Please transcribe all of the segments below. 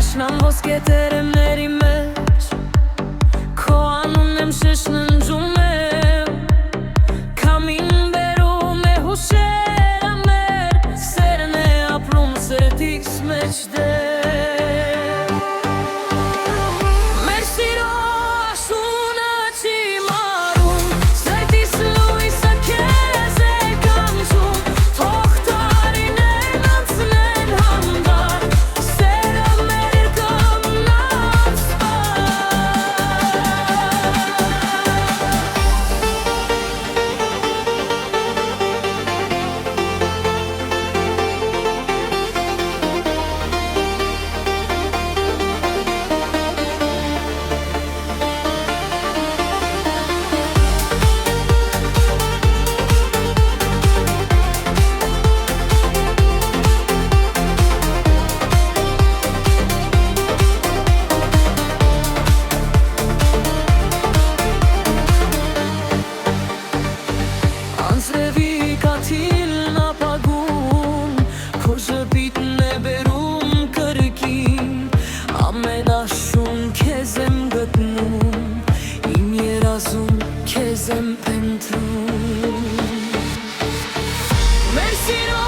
Աշնան ոսկե տերեմների մեջ Քո անունն եմ շշնջում եմ Քամին բերում է հուշերը մեր Սերն է ապրում սրտիս մեջ դեր Մեր սիրո աշունը չի մարում Սրտիս լույսը քեզ է կանչում Թող տարիներն անցնեն հանդարտ Սերը մեր կանգնած Անձրևի կաթիլն ապագում Քո ժպիտն է բերում կրկին Ամեն աշուն քեզ եմ գտնում Իմ երազում քեզ եմ փնտրում Մեր սիրո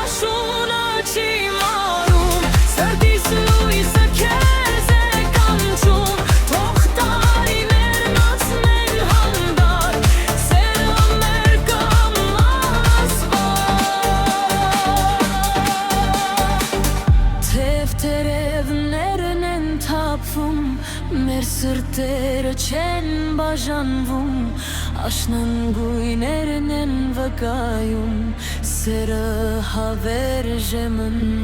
աշունը չի մարում Սրտիս լույսը քեզ է կանչում Թող տարիներն անցնեն հանդարտ Սերը մեր կամաց Թև տերևներն են թափվում Մեր սրտերը չեն բաժանվում Աշնան գույներն են վկայում Սերը հավերժ է մնում